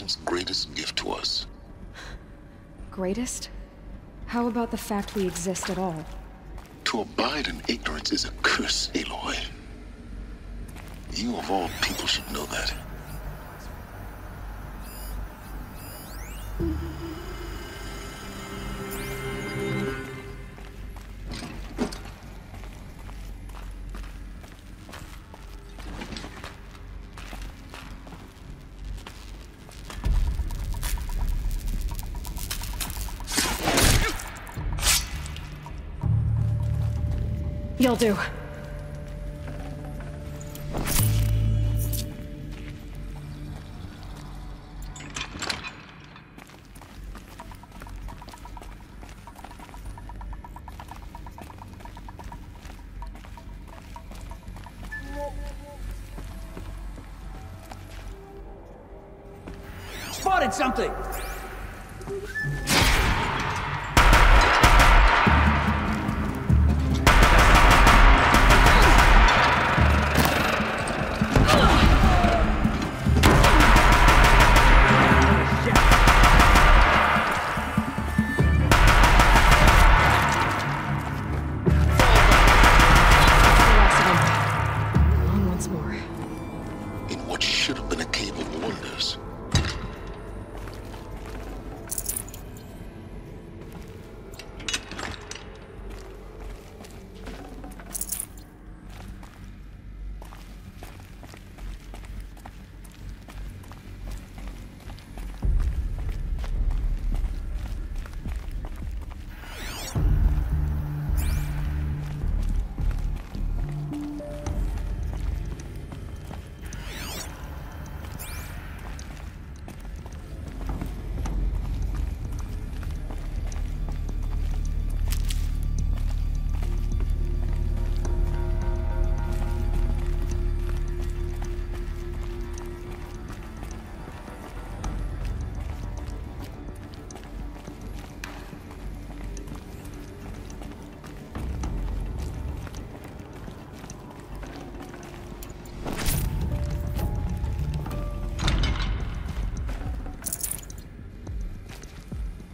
civilization's greatest gift to us. Greatest? How about the fact we exist at all? To abide in ignorance is a curse, Aloy. You of all people should know that. You'll do. Spotted something!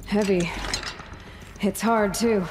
Heavy. It's hard, too.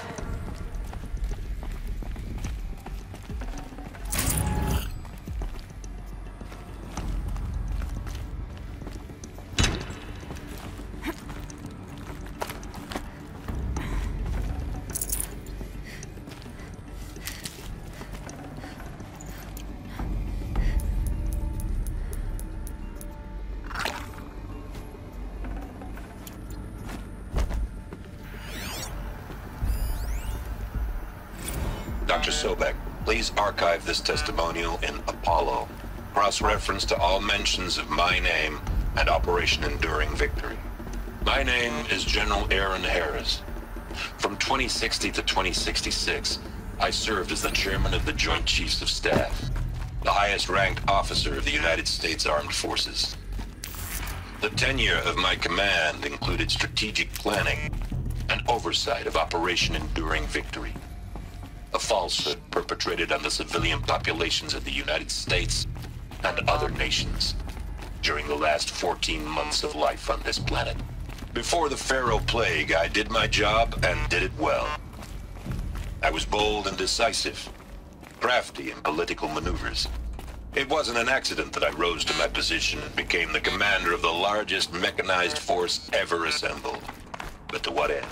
Dr. Sobek, please archive this testimonial in Apollo. Cross-reference to all mentions of my name and Operation Enduring Victory. My name is General Aaron Harris. From 2060 to 2066, I served as the chairman of the Joint Chiefs of Staff, the highest-ranked officer of the United States Armed Forces. The tenure of my command included strategic planning and oversight of Operation Enduring Victory, a falsehood perpetrated on the civilian populations of the United States and other nations during the last 14 months of life on this planet. Before the Pharaoh Plague, I did my job and did it well. I was bold and decisive, crafty in political maneuvers. It wasn't an accident that I rose to my position and became the commander of the largest mechanized force ever assembled. But to what end?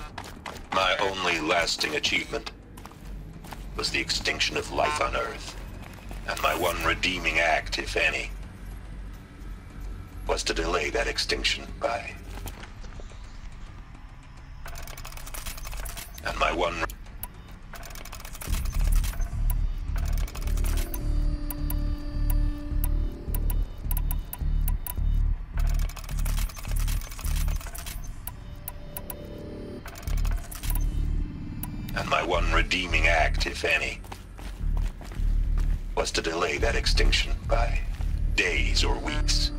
My only lasting achievement was the extinction of life on Earth. And my one redeeming act, if any, was to delay that extinction by... And my one... And my one redeeming act, if any, was to delay that extinction by days or weeks,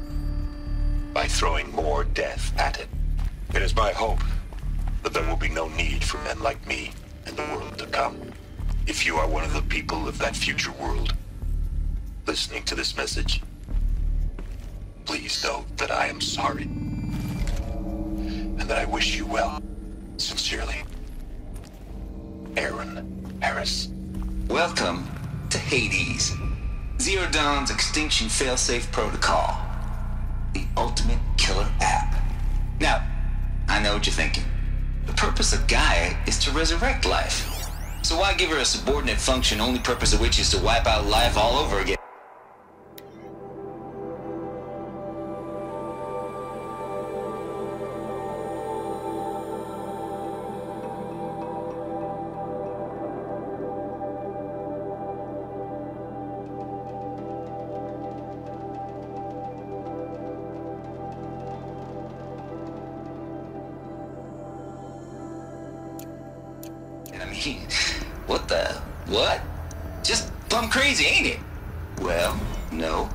by throwing more death at it. It is my hope that there will be no need for men like me in the world to come. If you are one of the people of that future world listening to this message, please know that I am sorry. and that I wish you well. Sincerely, Aaron Harris. Welcome to Hades. Zero Dawn's extinction failsafe protocol. The ultimate killer app. Now, I know what you're thinking. The purpose of Gaia is to resurrect life. So why give her a subordinate function, only purpose of which is to wipe out life all over again? I mean, what? Just plumb crazy, ain't it? Well, no.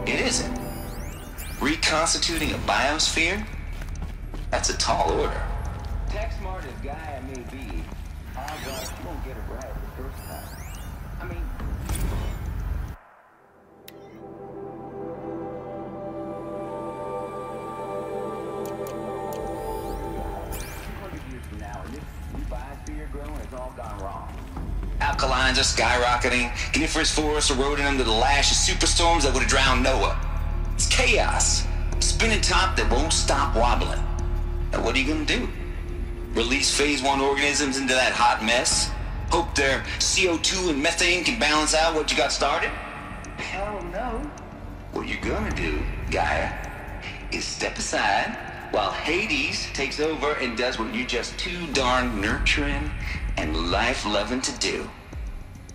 It isn't. Reconstituting a biosphere? That's a tall order. Tech smart as Gaia may be, odds are you won't get it right the first time. I mean... 200 years from now, and this new biosphere growing has all gone wrong. Alkalines are skyrocketing, coniferous forests eroding under the lash of superstorms that would have drowned Noah. It's chaos, spinning top that won't stop wobbling. Now what are you gonna do? Release phase 1 organisms into that hot mess? Hope their CO2 and methane can balance out what you got started? Hell no. What you're gonna do, Gaia, is step aside while Hades takes over and does what you're just too darn nurturing and life-loving to do,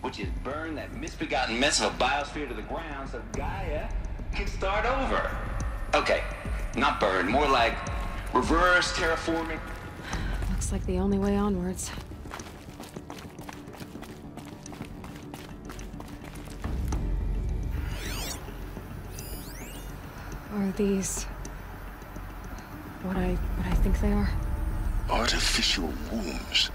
which is burn that misbegotten mess of a biosphere to the ground so Gaia can start over. Okay, not burn, more like reverse terraforming. Looks like the only way onwards. Are these what I think they are? Artificial wombs.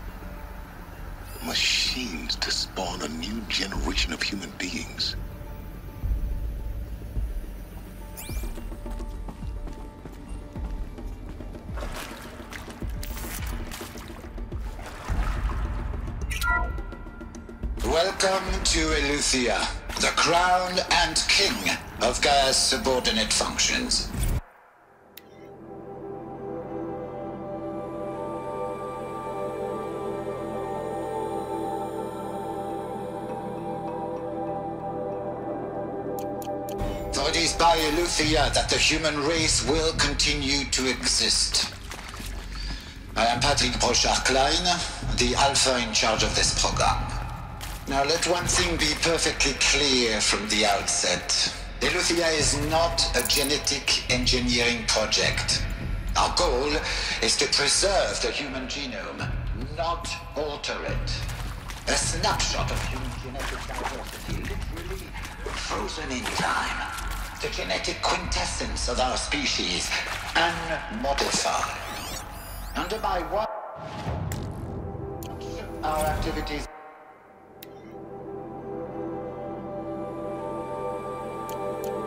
Machines to spawn a new generation of human beings. Welcome to Eleuthia, the crown and king of Gaia's subordinate functions. For it is by Eleuthia that the human race will continue to exist. I am Patrick Brochard-Klein, the Alpha in charge of this program. Now let one thing be perfectly clear from the outset. Eleuthia is not a genetic engineering project. Our goal is to preserve the human genome, not alter it. A snapshot of human genetic diversity, literally frozen in time. The genetic quintessence of our species, unmodified. Under my watch, our activities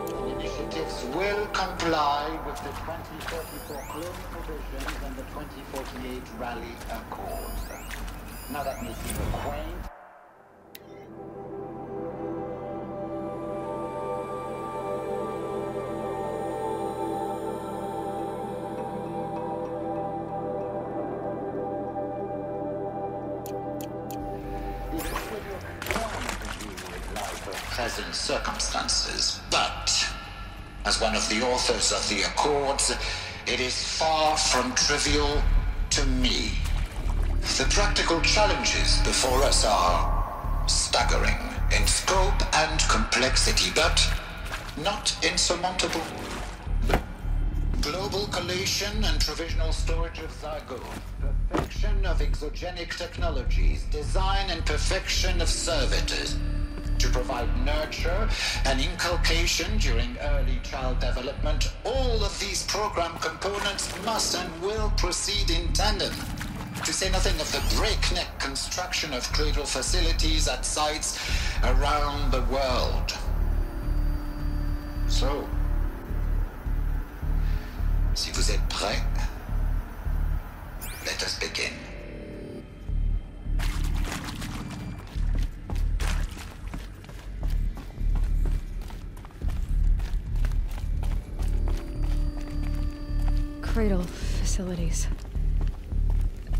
and initiatives will comply with the 2034 clone provisions and the 2048 Rally Accords. Now that may seem a quaint. conform to you in light of present circumstances, but as one of the authors of the Accords, it is far from trivial to me. The practical challenges before us are staggering in scope and complexity, but not insurmountable. Global collation and provisional storage of zygote, perfection of exogenic technologies, design and perfection of servitors to provide nurture and inculcation during early child development. All of these program components must and will proceed in tandem, to say nothing of the breakneck construction of cradle facilities at sites around the world. So, si vous êtes prêts, let us begin. Cradle facilities.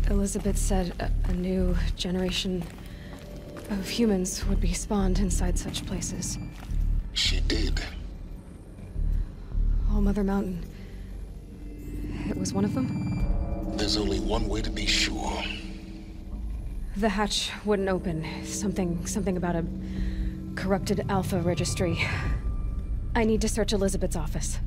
Elizabeth said a new generation of humans would be spawned inside such places. She did. All Mother Mountain. It was one of them? There's only one way to be sure. The hatch wouldn't open. Something about a corrupted Alpha registry. I need to search Elizabeth's office.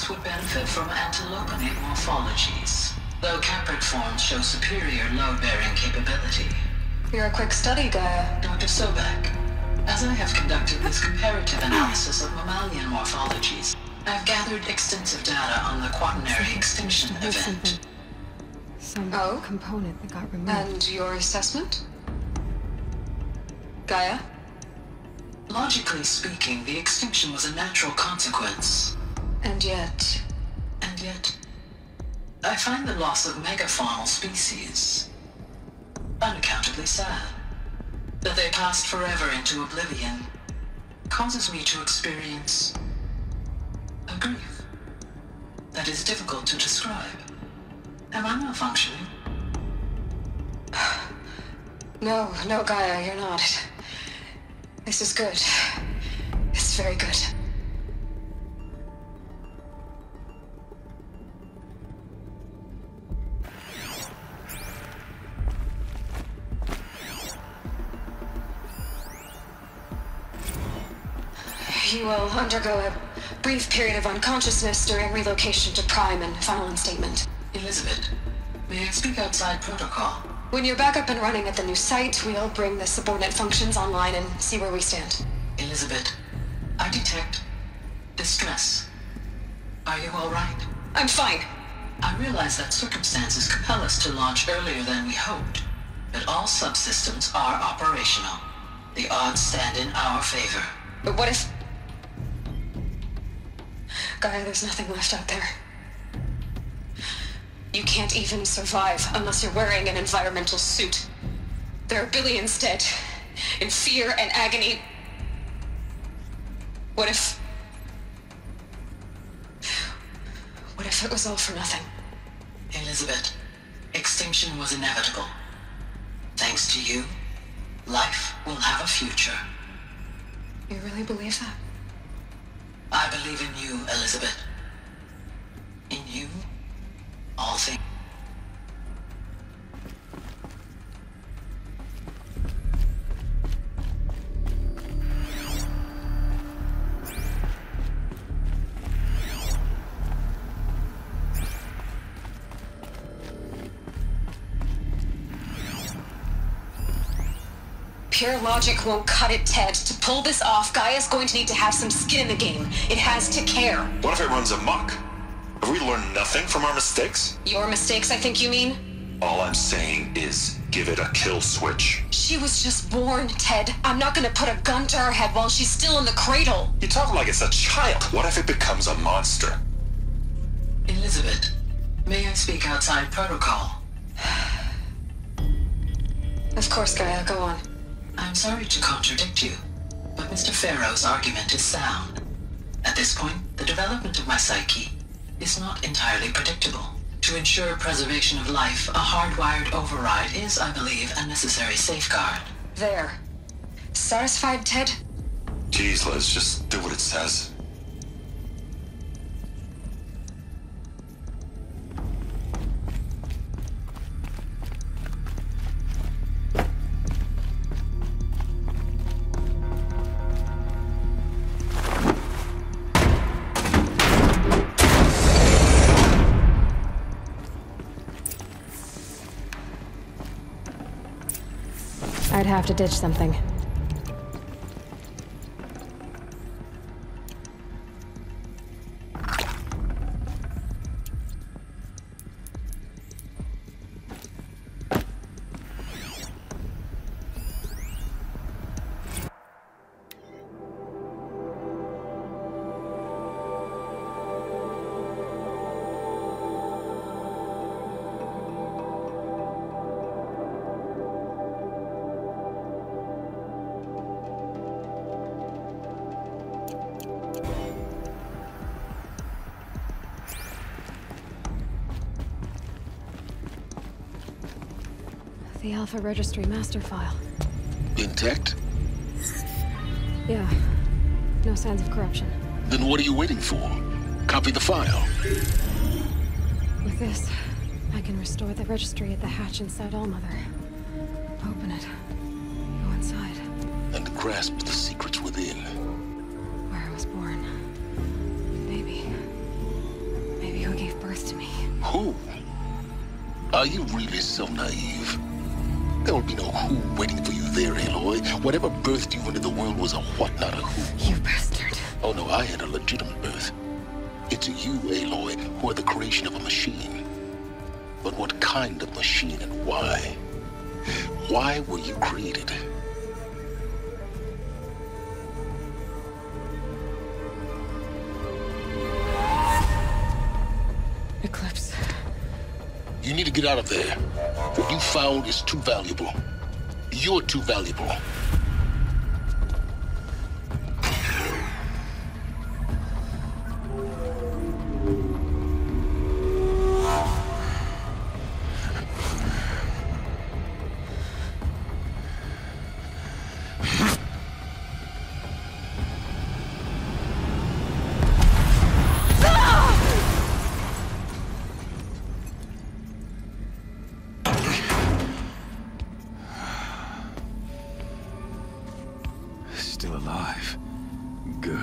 Would benefit from antilopinate morphologies, though caprid forms show superior load-bearing capability. You're a quick study, Gaia. Dr. Sobek, as I have conducted this comparative analysis of mammalian morphologies, I have gathered extensive data on the quaternary extinction event. Some Oh? component that got removed. And your assessment? Gaia? Logically speaking, the extinction was a natural consequence. And yet, I find the loss of megafaunal species unaccountably sad. That they passed forever into oblivion causes me to experience a grief that is difficult to describe. Am I malfunctioning? no, Gaia, you're not. This is good. It's very good. You will undergo a brief period of unconsciousness during relocation to Prime and final instatement. Elizabeth, may I speak outside protocol? When you're back up and running at the new site, we'll bring the subordinate functions online and see where we stand. Elizabeth, I detect distress. Are you all right? I'm fine. I realize that circumstances compel us to launch earlier than we hoped, but all subsystems are operational. The odds stand in our favor. But what if... Gaia, there's nothing left out there. You can't even survive unless you're wearing an environmental suit. There are billions dead, in fear and agony. What if it was all for nothing? Elizabeth, extinction was inevitable. Thanks to you, life will have a future. You really believe that? I believe in you, Elizabeth. In you, all things. Pure logic won't cut it, Ted. To pull this off, Gaia's going to need to have some skin in the game. It has to care. What if it runs amok? Have we learned nothing from our mistakes? Your mistakes, I think you mean? All I'm saying is, give it a kill switch. She was just born, Ted. I'm not gonna put a gun to her head while she's still in the cradle. You talk like it's a child. What if it becomes a monster? Elizabeth, may I speak outside protocol? Of course, Gaia, go on. I'm sorry to contradict you, but Mr. Farrow's argument is sound. At this point, the development of my psyche is not entirely predictable. To ensure preservation of life, a hardwired override is, I believe, a necessary safeguard. There. Satisfied, Ted? Jeez, Liz, just do what it says. I'd have to ditch something. The Alpha Registry master file. Intact? Yeah. No signs of corruption. Then what are you waiting for? Copy the file. With this, I can restore the registry at the hatch inside Allmother. Open it. Go inside. And grasp the secrets within. Where I was born. Maybe who gave birth to me. Who? Are you really so naive? There will be no who waiting for you there, Aloy. Whatever birthed you into the world was a what, not a who. You bastard. Oh no, I had a legitimate birth. It's you, Aloy, who are the creation of a machine. But what kind of machine and why? Why were you created? Eclipse. You need to get out of there. What you found is too valuable. You're too valuable. Still alive. Good.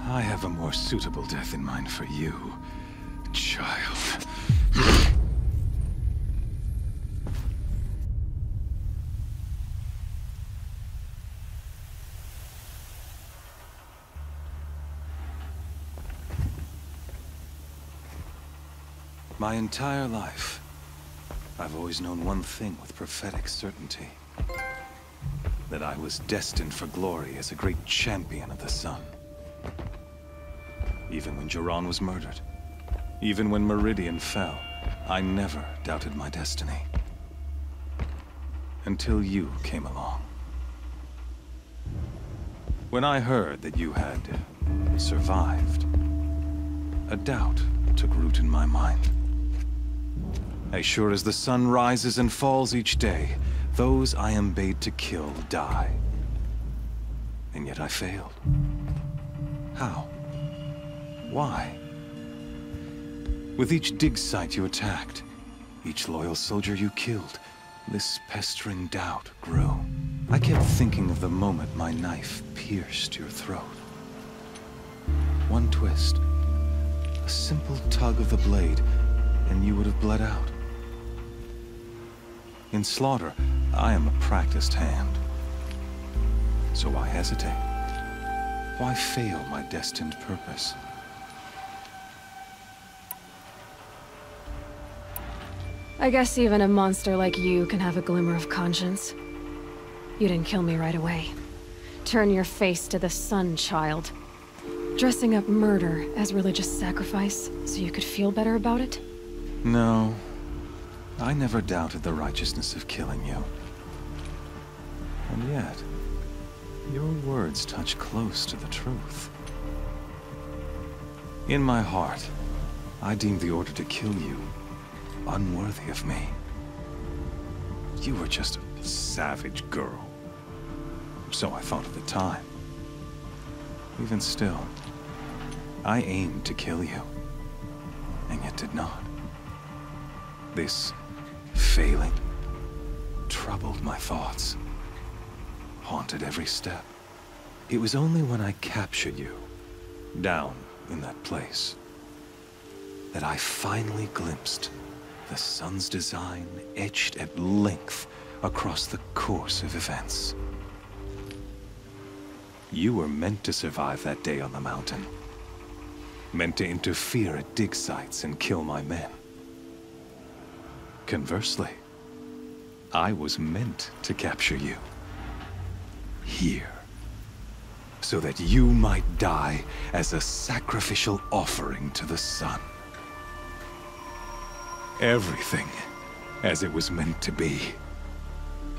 I have a more suitable death in mind for you, child. My entire life, I've always known one thing with prophetic certainty. That I was destined for glory as a great champion of the sun. Even when Jiran was murdered, even when Meridian fell, I never doubted my destiny. Until you came along. When I heard that you had survived, a doubt took root in my mind. As sure as the sun rises and falls each day, those I am bade to kill die. And yet I failed. How? Why? With each dig site you attacked, each loyal soldier you killed, this pestering doubt grew. I kept thinking of the moment my knife pierced your throat. One twist, a simple tug of the blade, and you would have bled out. In slaughter, I am a practiced hand. So why hesitate? Why fail my destined purpose? I guess even a monster like you can have a glimmer of conscience. You didn't kill me right away. Turn your face to the sun, child. Dressing up murder as religious sacrifice so you could feel better about it? No. I never doubted the righteousness of killing you. And yet, your words touch close to the truth. In my heart, I deemed the order to kill you unworthy of me. You were just a savage girl. So I thought at the time. Even still, I aimed to kill you, and yet did not. This failing troubled my thoughts, haunted every step. It was only when I captured you, down in that place, that I finally glimpsed the sun's design etched at length across the course of events. You were meant to survive that day on the mountain. Meant to interfere at dig sites and kill my men. Conversely, I was meant to capture you. Here. So that you might die as a sacrificial offering to the sun. Everything as it was meant to be.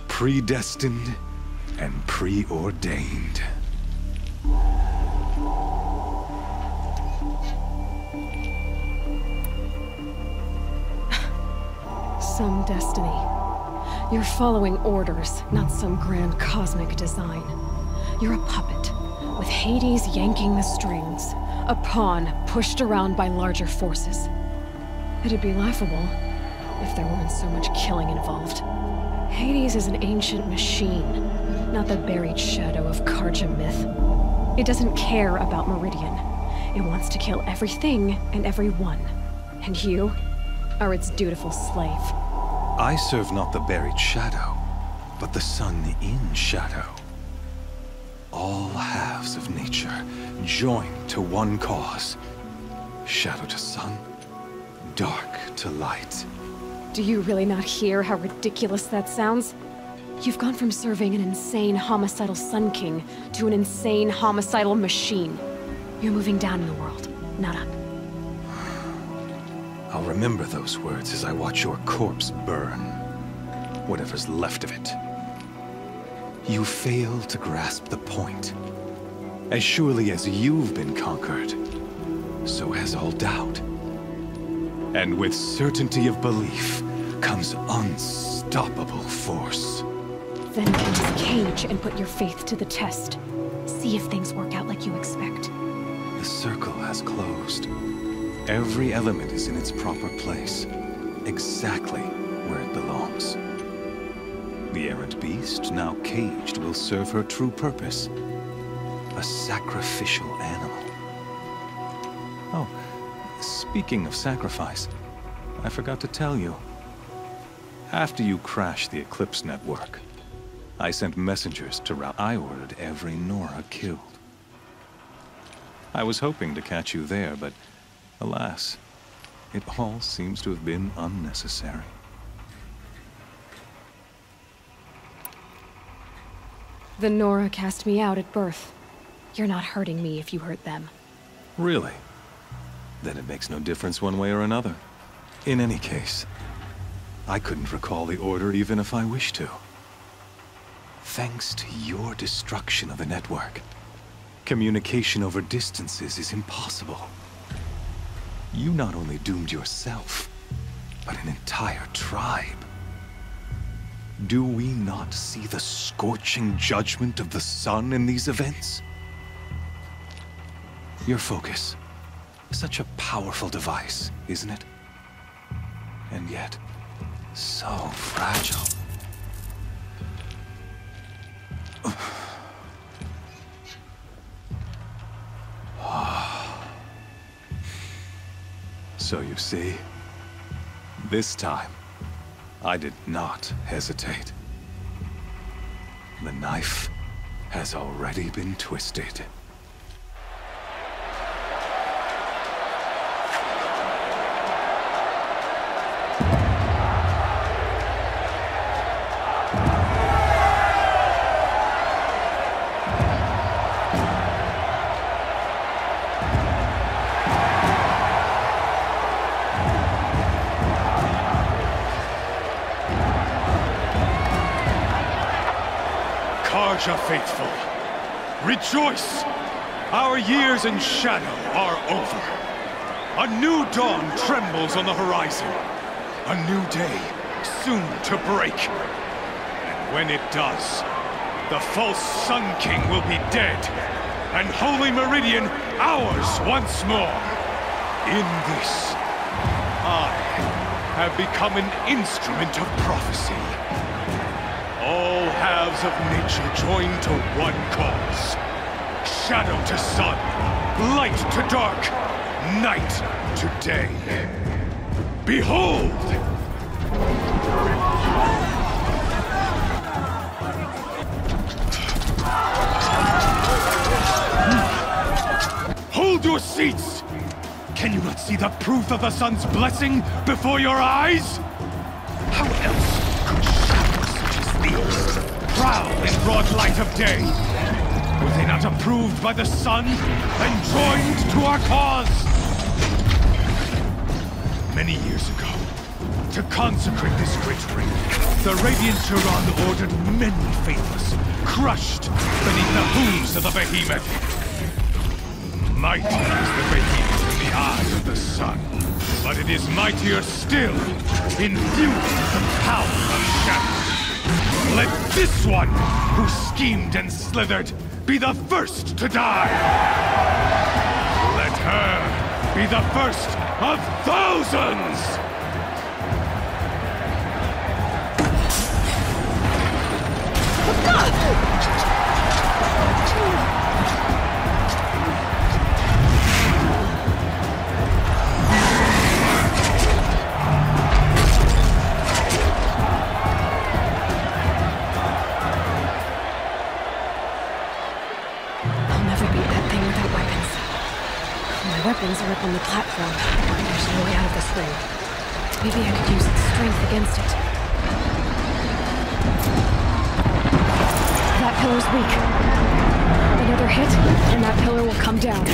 Predestined and preordained. Some destiny. You're following orders, not some grand cosmic design. You're a puppet, with Hades yanking the strings. A pawn pushed around by larger forces. It'd be laughable if there weren't so much killing involved. Hades is an ancient machine, not the buried shadow of Karja myth. It doesn't care about Meridian. It wants to kill everything and everyone. And you are its dutiful slave. I serve not the buried shadow, but the sun in shadow. All halves of nature joined to one cause. Shadow to sun, dark to light. Do you really not hear how ridiculous that sounds? You've gone from serving an insane homicidal Sun King to an insane homicidal machine. You're moving down in the world, not up. I'll remember those words as I watch your corpse burn. Whatever's left of it. You fail to grasp the point. As surely as you've been conquered, so has all doubt. And with certainty of belief comes unstoppable force. Then close cage and put your faith to the test. See if things work out like you expect. The circle has closed. Every element is in its proper place, exactly where it belongs. The errant beast, now caged, will serve her true purpose. A sacrificial animal. Oh, speaking of sacrifice, I forgot to tell you. After you crashed the Eclipse network, I sent messengers to route. I ordered every Nora killed. I was hoping to catch you there, but alas, it all seems to have been unnecessary. The Nora cast me out at birth. You're not hurting me if you hurt them. Really? Then it makes no difference one way or another. In any case, I couldn't recall the order even if I wished to. Thanks to your destruction of the network, communication over distances is impossible. You not only doomed yourself, but an entire tribe. Do we not see the scorching judgment of the sun in these events? Your focus. Such a powerful device, isn't it? And yet, so fragile. So you see, this time, I did not hesitate. The knife has already been twisted. Raja faithful, rejoice! Our years in shadow are over. A new dawn trembles on the horizon. A new day soon to break. And when it does, the false Sun King will be dead, and Holy Meridian ours once more. In this, I have become an instrument of prophecy. All halves of nature join to one cause. Shadow to sun, light to dark, night to day. Behold! Hold your seats! Can you not see the proof of the sun's blessing before your eyes? How else could shadows such as these prowl in broad light of day? Were they not approved by the sun and joined to our cause? Many years ago, to consecrate this great ring, the Radiant Turan ordered many faithless, crushed beneath the hooves of the behemoth. Mighty is the behemoth in the eye of the sun, but it is mightier still, infused with the power of shadow. Let this one, who schemed and slithered, be the first to die! Let her be the first of thousands! Weapons are up on the platform. There's no way out of this ring. Maybe I could use its strength against it. That pillar's weak. Another hit, and that pillar will come down.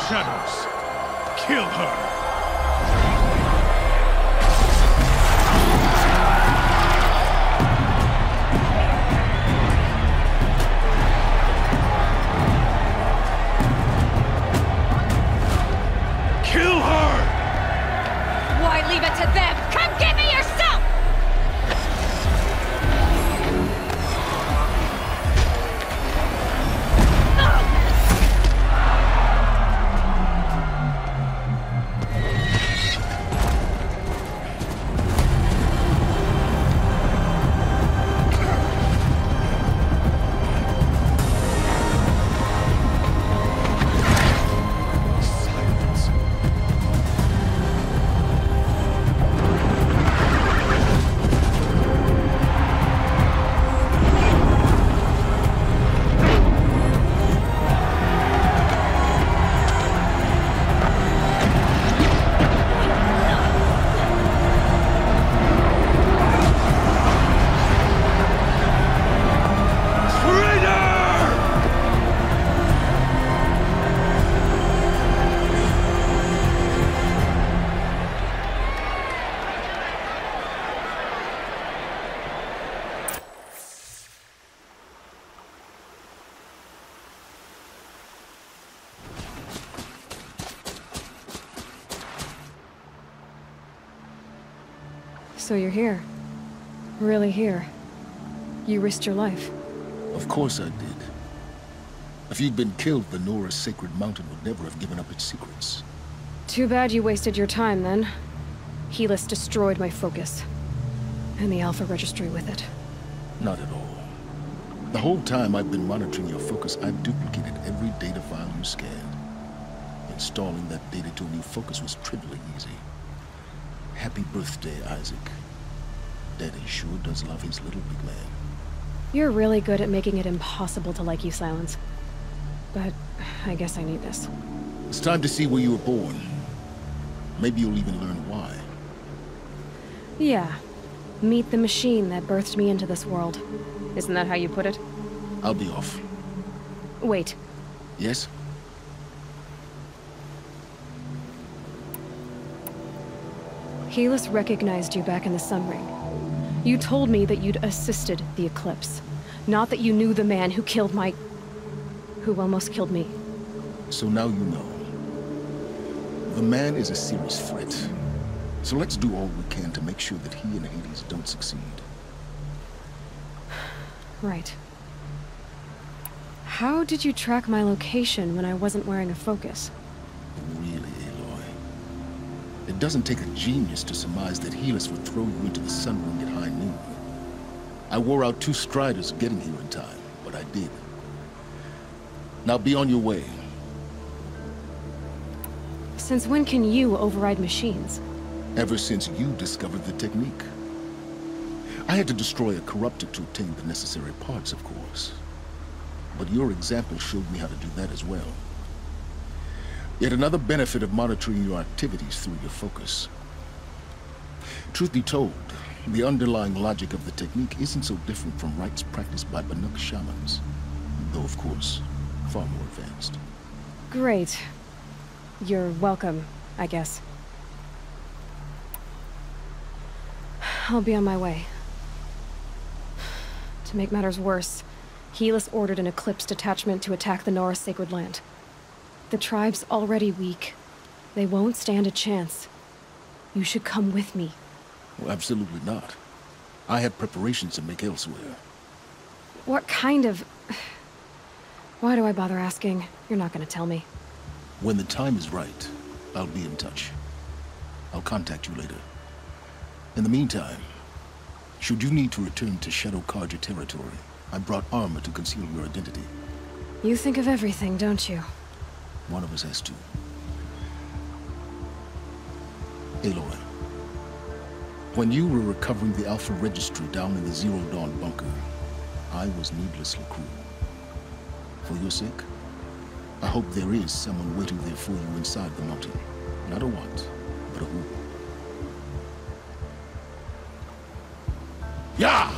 shadows. Kill her. Kill her! Why leave it to them? Come get me yourself! So you're here. Really here. You risked your life. Of course I did. If you'd been killed, the Nora's sacred mountain would never have given up its secrets. Too bad you wasted your time, then. Helis destroyed my focus. And the Alpha Registry with it. Not at all. The whole time I've been monitoring your focus, I've duplicated every data file you scanned. Installing that data to a new focus was trivially easy. Happy birthday, Isaac. Daddy sure does love his little big man. You're really good at making it impossible to like you, Silence. But I guess I need this. It's time to see where you were born. Maybe you'll even learn why. Yeah. Meet the machine that birthed me into this world. Isn't that how you put it? I'll be off. Wait. Yes? Helis recognized you back in the Sun Ring. You told me that you'd assisted the Eclipse. Not that you knew the man who killed who almost killed me. So now you know. The man is a serious threat. So let's do all we can to make sure that he and Hades don't succeed. Right. How did you track my location when I wasn't wearing a focus? Really, Aloy? It doesn't take a genius to surmise that Helis would throw you into the Sun Ring at high noon. I wore out 2 striders getting here in time, but I did. Now be on your way. Since when can you override machines? Ever since you discovered the technique. I had to destroy a corruptor to obtain the necessary parts, of course. But your example showed me how to do that as well. Yet another benefit of monitoring your activities through your focus. Truth be told, the underlying logic of the technique isn't so different from rites practiced by Banuk shamans. Though, of course, far more advanced. Great. You're welcome, I guess. I'll be on my way. To make matters worse, Helis ordered an Eclipse detachment to attack the Nora Sacred Land. The tribe's already weak. They won't stand a chance. You should come with me. Well, absolutely not. I have preparations to make elsewhere. What kind of... Why do I bother asking? You're not gonna tell me. When the time is right, I'll be in touch. I'll contact you later. In the meantime, should you need to return to Shadow Karja territory, I brought armor to conceal your identity. You think of everything, don't you? One of us has to. Aloy, when you were recovering the Alpha Registry down in the Zero Dawn bunker, I was needlessly cruel. For your sake, I hope there is someone waiting there for you inside the mountain. Not a what, but a who. Yeah!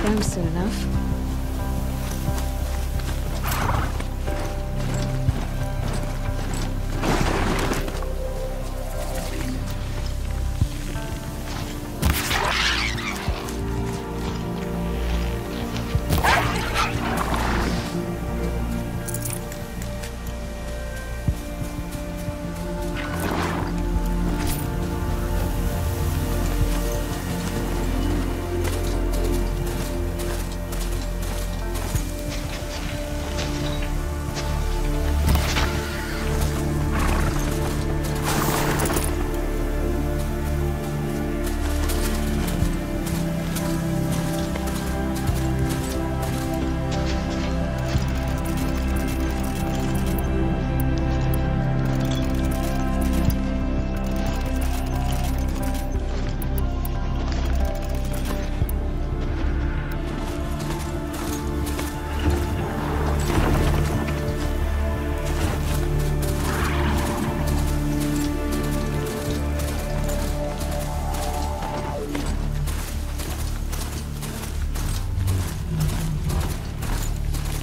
down soon enough.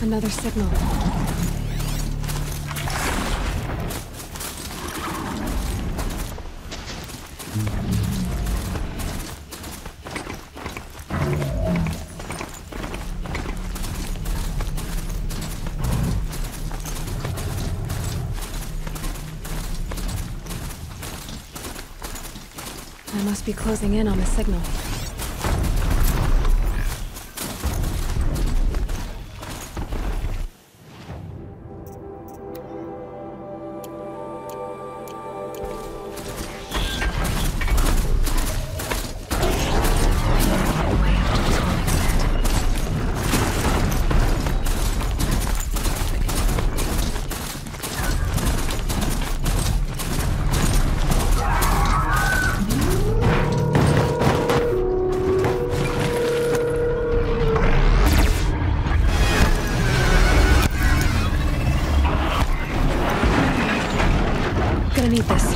Another signal. I must be closing in on the signal. Gonna need this.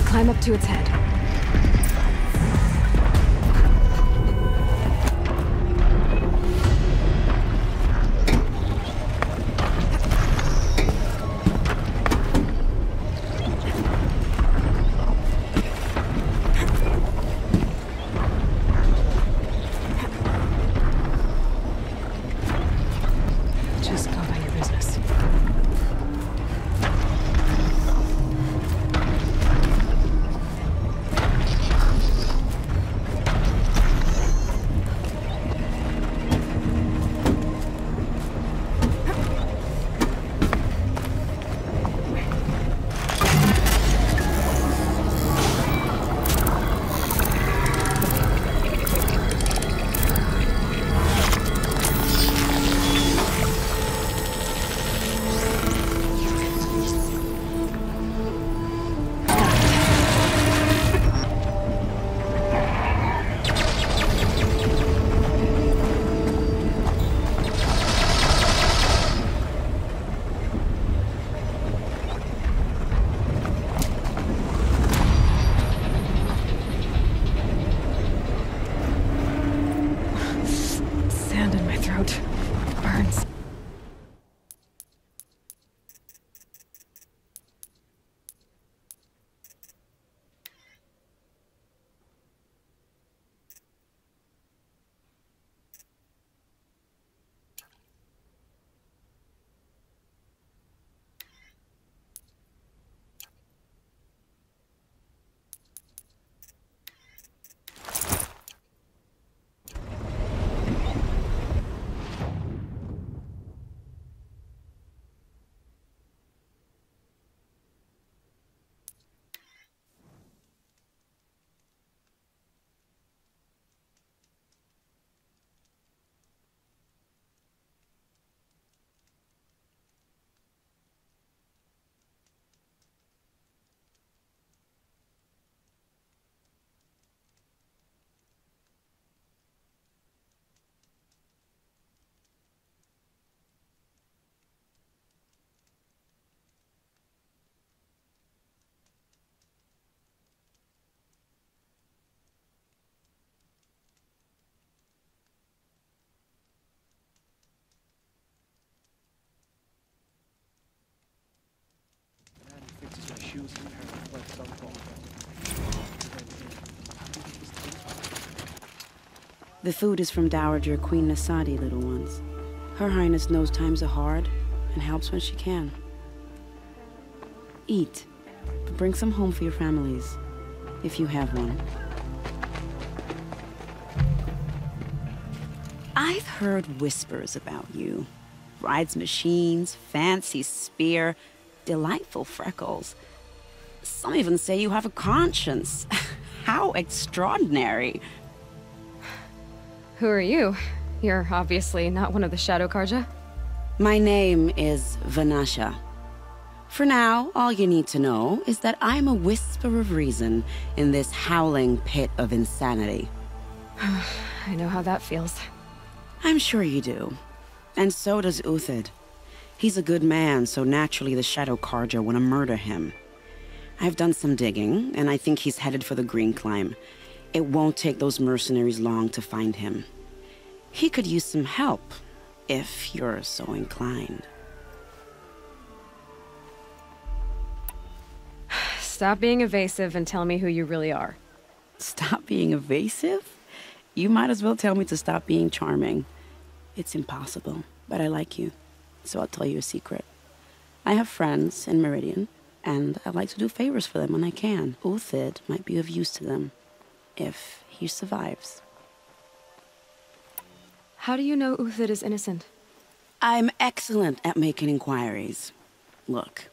Climb up to its head. The food is from Dowager Queen Nasadi, little ones. Her Highness knows times are hard and helps when she can. Eat, but bring some home for your families, if you have one. I've heard whispers about you. Rides machines, fancy spear, delightful freckles. Some even say you have a conscience. How extraordinary. Who are you? You're obviously not one of the Shadow Karja. My name is Vanasha. For now, all you need to know is that I'm a whisper of reason in this howling pit of insanity. I know how that feels. I'm sure you do. And so does Uthid. He's a good man, so naturally the Shadow Karja want to murder him. I've done some digging, and I think he's headed for the Green Climb. It won't take those mercenaries long to find him. He could use some help, if you're so inclined. Stop being evasive and tell me who you really are. Stop being evasive? You might as well tell me to stop being charming. It's impossible, but I like you, so I'll tell you a secret. I have friends in Meridian, and I like to do favors for them when I can. Uthid might be of use to them, if he survives. How do you know Uthid is innocent? I'm excellent at making inquiries. Look,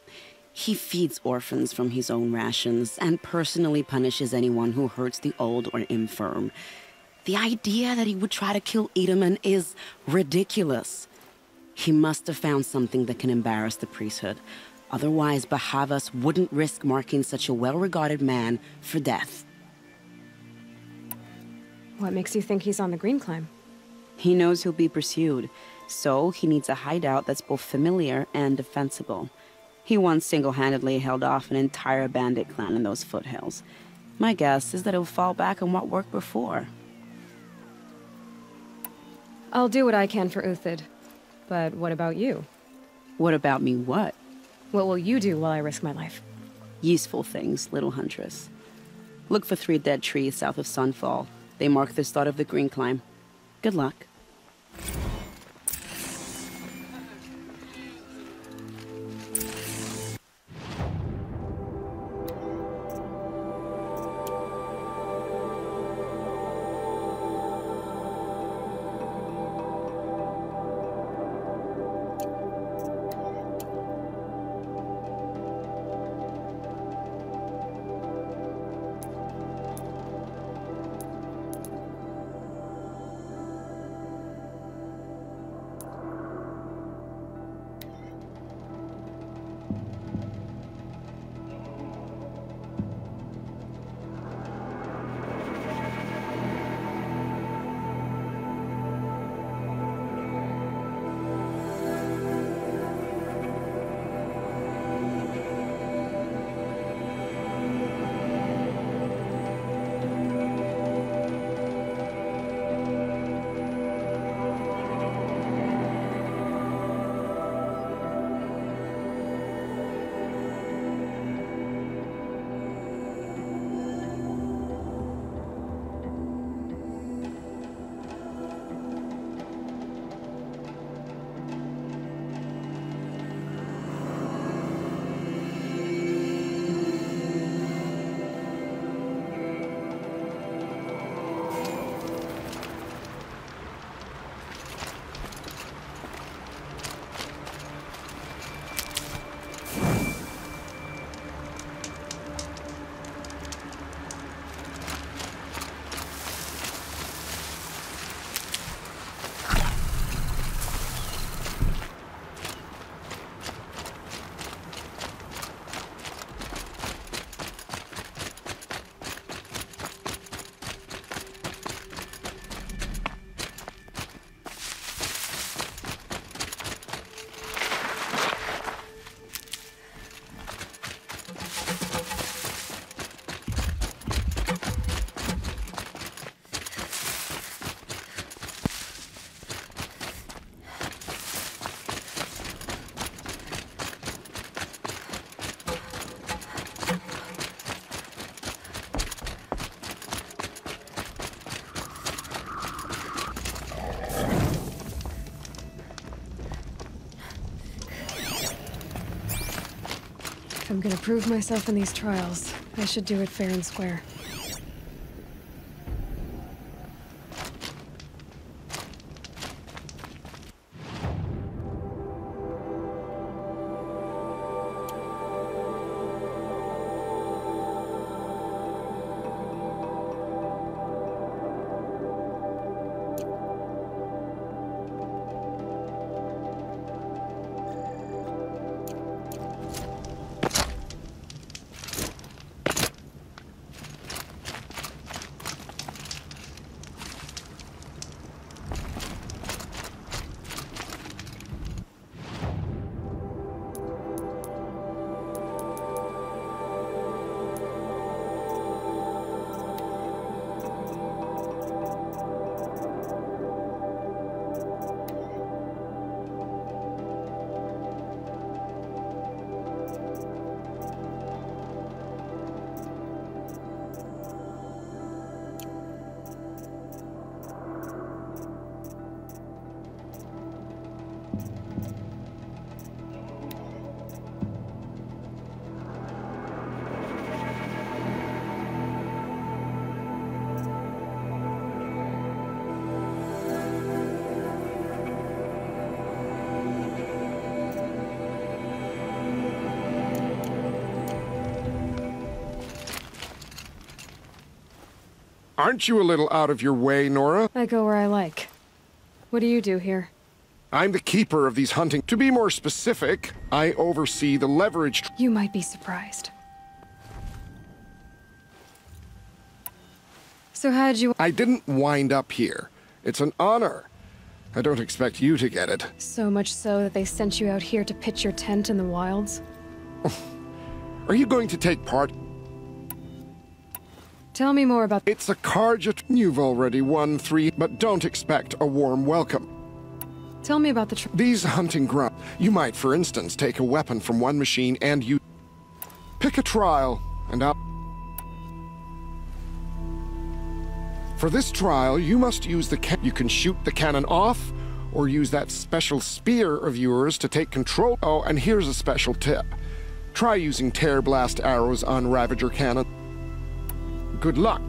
he feeds orphans from his own rations and personally punishes anyone who hurts the old or infirm. The idea that he would try to kill Edelman is ridiculous. He must have found something that can embarrass the priesthood. Otherwise, Bahavas wouldn't risk marking such a well-regarded man for death. What makes you think he's on the Green Climb? He knows he'll be pursued, so he needs a hideout that's both familiar and defensible. He once single-handedly held off an entire bandit clan in those foothills. My guess is that he'll fall back on what worked before. I'll do what I can for Uthid. But what about you? What about me what? What will you do while I risk my life? Useful things, little huntress. Look for 3 dead trees south of Sunfall. They mark the start of the Green Climb. Good luck. If I'm gonna prove myself in these trials, I should do it fair and square. Aren't you a little out of your way, Nora? I go where I like. What do you do here? I'm the keeper of these hunting. To be more specific, I oversee the leverage. You might be surprised. So how'd you... I didn't wind up here. It's an honor. I don't expect you to get it. So much so that they sent you out here to pitch your tent in the wilds? Are you going to take part? Tell me more about... It's a card you've already won 3, but don't expect a warm welcome. Tell me about These hunting grounds. You might, for instance, take a weapon from one machine and you... Pick a trial, and I'll... For this trial, you must use the You can shoot the cannon off, or use that special spear of yours to take control. Oh, and here's a special tip. Try using tear blast arrows on Ravager cannon. Good luck.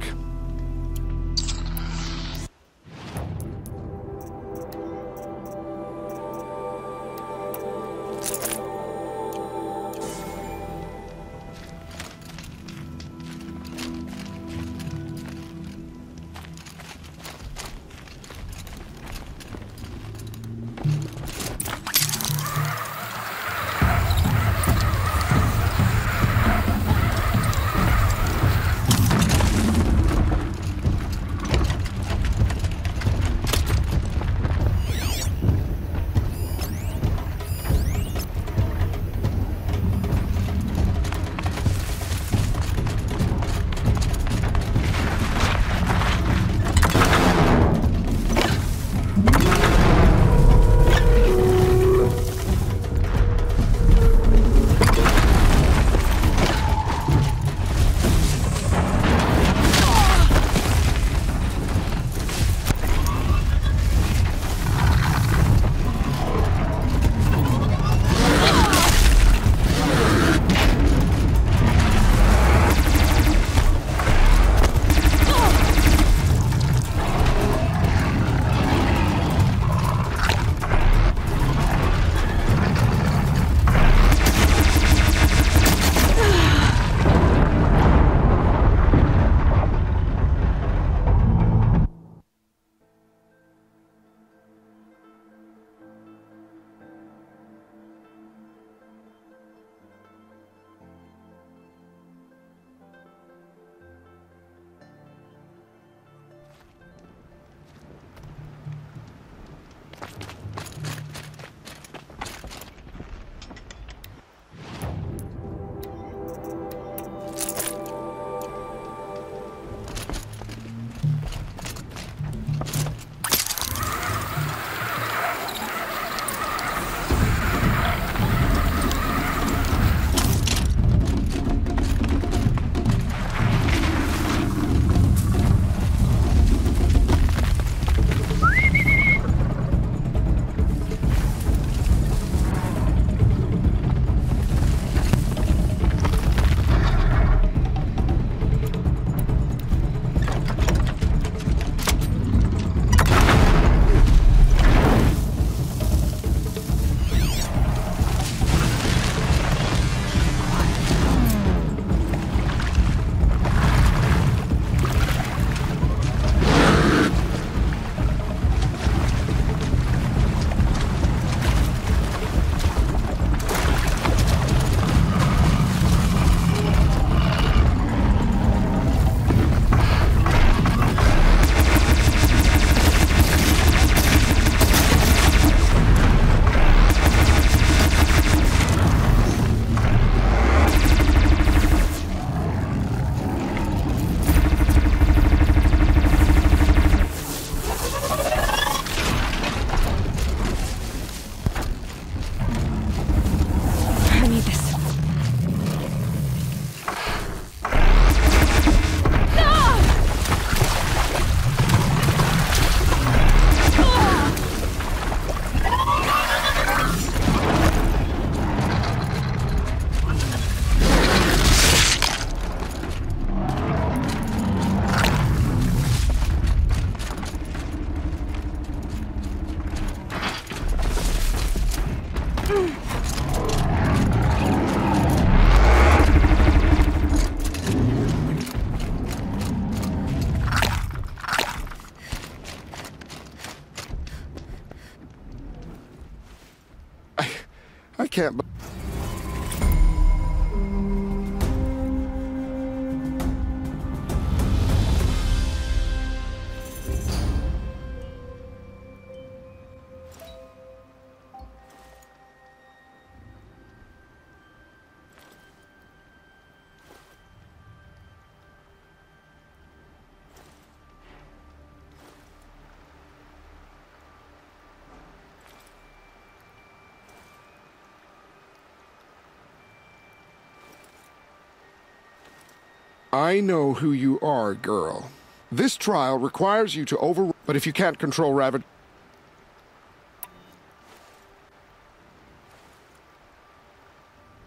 I know who you are, girl. This trial requires you to but if you can't control Ravage...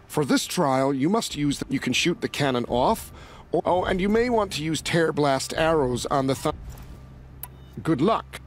For this trial, you must use you can shoot the cannon off, and you may want to use tear blast arrows on the Good luck.